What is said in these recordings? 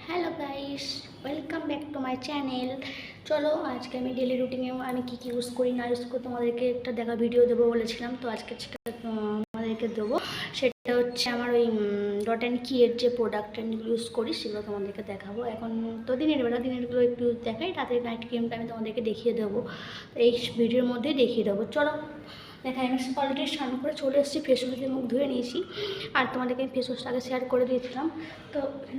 Hello guys, welcome back to my channel. চলো আজকে আমি ডেলি রুটিনে আমি কী কী ইউজ করি না ইউজ করি তোমাদেরকে একটা দেখা ভিডিও দেবো বলেছিলাম, তো আজকে সেটা তোমাদেরকে দেবো। সেটা হচ্ছে আমার ওই ডট অ্যান্ড কি এর যে প্রোডাক্ট ইউজ করি সেগুলো তোমাদেরকে দেখাবো। এখন তো দিনেরগুলো একটু দেখাই, রাতের নাইট ক্রিমটা আমি তোমাদেরকে দেখিয়ে দেবো, এই ভিডিওর মধ্যেই দেখিয়ে দেবো। চলো দেখাই। আমি অলরেডি স্নান করে চলে এসেছি, ফেস ওয়াশ দিয়ে মুখ ধুয়ে নিয়েছি, আর তোমাদেরকে আমি ফেস ওয়াশটা আগে শেয়ার করে দিয়েছিলাম। তো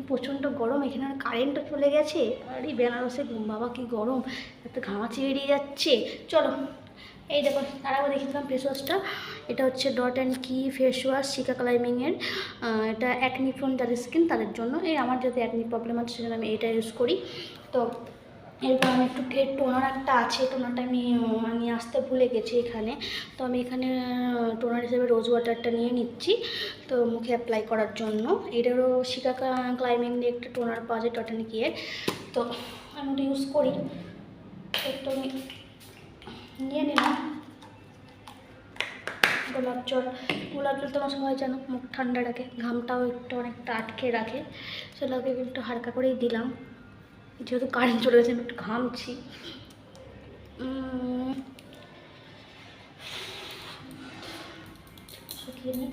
প্রচণ্ড গরম, এখানে আর কারেন্টও চলে গেছে, আর এই বেনারসে বাবা কি গরম, এত ঘামাচি বেরিয়ে যাচ্ছে। চলো এই দেখো, তার আগে দেখেছিলাম ফেস ওয়াশটা। এটা হচ্ছে ডট অ্যান্ড কি ফেস ওয়াশ শিকা ক্লাইমিংয়ের। এটা অ্যাকনি ফোন যাদের স্কিন তাদের জন্য, এই আমার যাতে অ্যাকনি প্রবলেম আছে সেজন্য আমি এটা ইউজ করি। তো এরপর আমি একটু টোনার একটা আছে, টোনারটা আমি নিয়ে আসতে ভুলে গেছি এখানে। তো আমি এখানে টোনার হিসেবে রোজ ওয়াটারটা নিয়ে নিচ্ছি, তো মুখে অ্যাপ্লাই করার জন্য। এটারও শিকা ক্লাইমিং দিয়ে একটা টোনার পাওয়া যায় ডট অ্যান্ড কিয়ের, তো আমি ওটা ইউজ করি। একটু আমি নিয়ে নিলাম গোলাপ জল। তোমার সবাই জানো মুখ ঠান্ডা রাখে, ঘামটাও একটু অনেকটা আটকে রাখে, সেটাকে একটু হালকা করেই দিলাম। যেহেতু কারেন্ট চলে গেছে আমি একটু ঘামছি। শুকিয়ে নিই।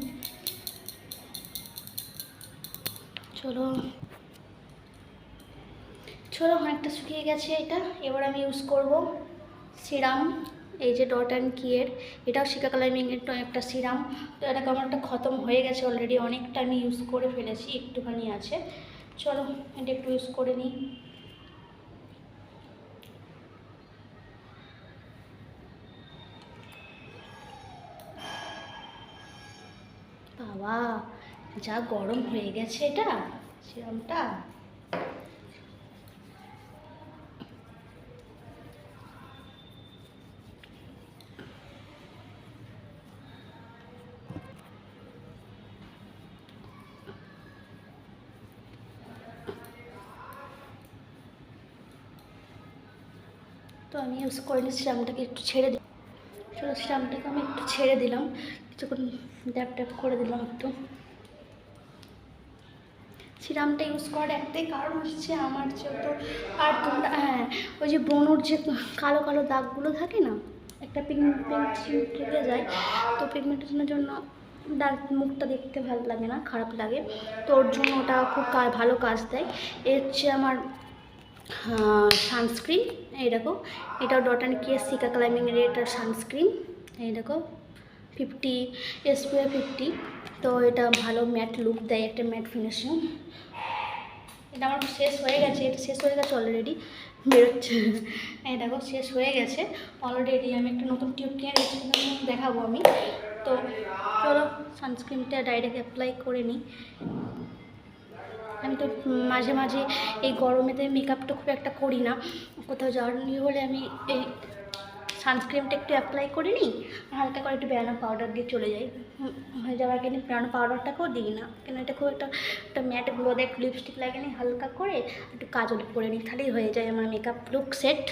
চলো অনেকটা শুকিয়ে গেছে এটা। এবার আমি ইউজ করব সিরাম, এই যে ডট অ্যান্ড কিয়ের, এটাও শিকা ক্লাইমিংয়ের একটা সিরাম। তো এটা আমার একটা খতম হয়ে গেছে অলরেডি, অনেকটা আমি ইউজ করে ফেলেছি, একটুখানি আছে। চলো এটা একটু ইউজ করে নিই। বাবা যা গরম হয়ে গেছে এটা সিরামটা। তো আমি ইউজ করে নিই, সিরামটাকে একটু ছেড়ে দিই। চলো সিরামটাকে আমি একটু ছেড়ে দিলাম, কিছুক্ষণ ড্যাপ ট্যাপ করে দিলাম একটু। সিরামটা ইউজ করার একটাই কারণ হচ্ছে আমার যেহেতু, আর তোমরা হ্যাঁ, ওই যে ব্রণর যে কালো কালো দাগগুলো থাকে না, একটা পিগমেন্ট থেকে যায়, তো পিগমেন্টেশনের জন্য দাগ মুখটা দেখতে ভালো লাগে না, খারাপ লাগে, তো ওর জন্য ওটা খুব ভালো কাজ দেয়। এর হচ্ছে আমার সানস্ক্রিন, এই দেখো, এটাও ডট অ্যান্ড কি শিকা ক্লাইমিংয়ের এটার সানস্ক্রিন, এই দেখো 50 SPF 50। তো এটা ভালো ম্যাট লুক দেয়, একটা ম্যাট ফিনিশিং। এটা আমার শেষ হয়ে গেছে, এটা শেষ হয়ে গেছে অলরেডি, বেরোচ্ছে। এই দেখো শেষ হয়ে গেছে অলরেডি। আমি একটা নতুন টিউব কিনে নিয়েছি, দেখাবো আমি। তো চলো সানস্ক্রিনটা ডাইরেক্ট অ্যাপ্লাই করে নিই। আমি তো মাঝে মাঝে এই গরমেতে মেকআপটা খুব একটা করি না, কোথাও যাওয়ার হলে আমি এই সানস্ক্রিনটা একটু অ্যাপ্লাই করে নিই, হালকা করে একটু ব্যানানা পাউডার দিয়ে চলে যাই। হয়ে যাওয়ার আগে ব্যানানা পাউডারটাকেও দিই না, কেন এটা খুব একটা ম্যাট গ্লো দেয়, একটু লিপস্টিক লাগে নিই হালকা করে, একটু কাজল করে নিই, তাহলেই হয়ে যায় আমার মেকআপ লুক সেট।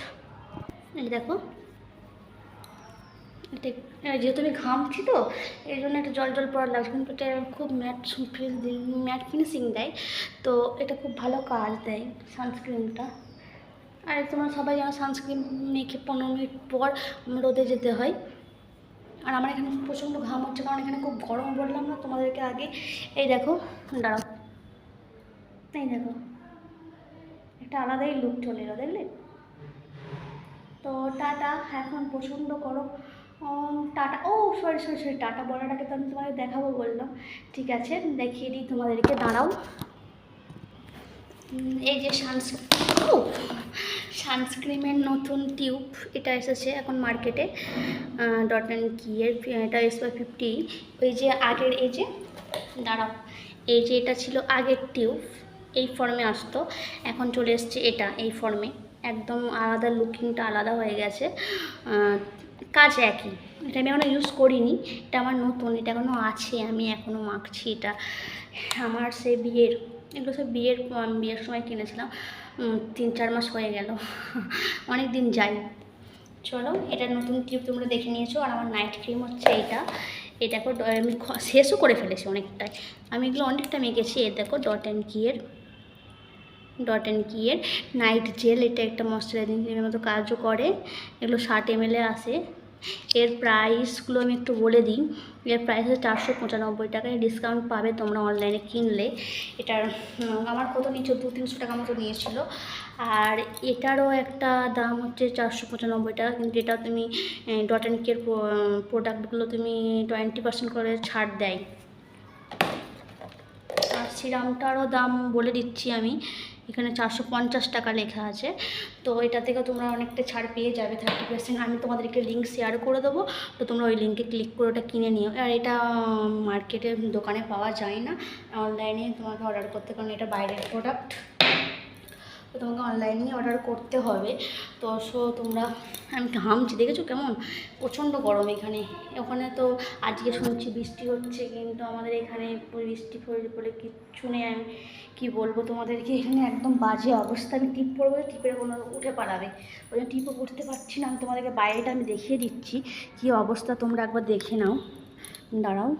এই দেখো এটা, যেহেতু আমি ঘামছি তো এই জন্য একটা জল জল পড়া লাগছে, কিন্তু এটা খুব ম্যাট ফিনিশিং দেয়, তো এটা খুব ভালো কাজ দেয় সানস্ক্রিনটা। আর তোমরা সবাই জানো সানস্ক্রিন মেখে 15 মিনিট পর রোদে যেতে হয়। আর আমার এখানে প্রচণ্ড ঘাম হচ্ছে, কারণ এখানে খুব গরম, বললাম না তোমাদেরকে আগে। এই দেখো, দাঁড়াও, এই দেখো একটা আলাদাই লুক চলে এলো, দেখলে? তো টাটা, এখন প্রচণ্ড গরম। টাটা, ও সরি, টাটা বলার আগে তো আমি তোমাকে দেখাবো বললাম, ঠিক আছে দেখিয়ে দিই তোমাদেরকে, দাঁড়াও। এই যে সানস্ক্রিনের নতুন টিউব এটা এসেছে এখন মার্কেটে, ডট অ্যান্ড কি এর, এটা SPF 50। ওই যে আগের, এই যে দাঁড়াও, এই যে এটা ছিল আগের টিউব, এই ফর্মে আসতো, এখন চলে এসছে এটা এই ফর্মে, একদম আলাদা, লুকিংটা আলাদা হয়ে গেছে, কাজ একই। এটা আমি এখনও ইউজ করিনি, এটা আমার নতুন, এটা এখনও আছে, আমি এখনও মাখছি এটা। আমার সেই এগুলো সব বিয়ের সময় কিনেছিলাম, 3-4 মাস হয়ে গেল, অনেক দিন যাই। চলো এটা নতুন টিউব তোমরা দেখে নিয়েছো। আর আমার নাইট ক্রিম হচ্ছে এটাকে আমি শেষও করে ফেলেছি অনেকটাই, আমি এগুলো অনেকটা মেখেছি। এ দেখো ডট অ্যান্ড কি এর, ডট অ্যান্ড কি এর নাইট জেল। এটা একটা ময়শ্চারাইজিং ক্রিমের মতো কাজও করে। এগুলো 60 ml আসে। এর প্রাইসগুলো আমি একটু বলে দিই। এর প্রাইস হচ্ছে 495 টাকায়, ডিসকাউন্ট পাবে তোমরা অনলাইনে কিনলে। এটার আমার কত নিয়েছিল, 200-300 টাকা মতো নিয়েছিল। আর এটারও একটা দাম হচ্ছে 495 টাকা, কিন্তু এটা তুমি ডট অ্যান্ড কেয়ার প্রোডাক্টগুলো তুমি 20% করে ছাড় দেয়। আর সিরামটারও দাম বলে দিচ্ছি আমি, এখানে 450 টাকা লেখা আছে। তো এটা থেকে তোমরা অনেকটা ছাড় পেয়ে যাবে, 30%। আমি তোমাদেরকে লিঙ্ক শেয়ার করে দেবো, তো তোমরা ওই লিঙ্কে ক্লিক করে ওটা কিনে নিও। আর এটা মার্কেটের দোকানে পাওয়া যায় না, অনলাইনে তোমাকে অর্ডার করতে, কারণ এটা বাইরের প্রোডাক্ট, তো তোমাকে অনলাইনেই অর্ডার করতে হবে। তো তোমরা, আমি ঘামছি দেখেছো কেমন, প্রচণ্ড গরম এখানে। ওখানে তো আজকে শুনছি বৃষ্টি হচ্ছে, কিন্তু আমাদের এখানে বৃষ্টি বলে কিচ্ছু নেই। আমি কী বলবো তোমাদেরকে, এখানে একদম বাজে অবস্থা। আমি টিপ পরবো, টিপের কোনো উঠে পালাবে, ওই জন্য টিপও করতে পারছি না। আমি তোমাদেরকে বাইরেটা আমি দেখিয়ে দিচ্ছি কী অবস্থা, তোমরা একবার দেখে নাও, দাঁড়াও।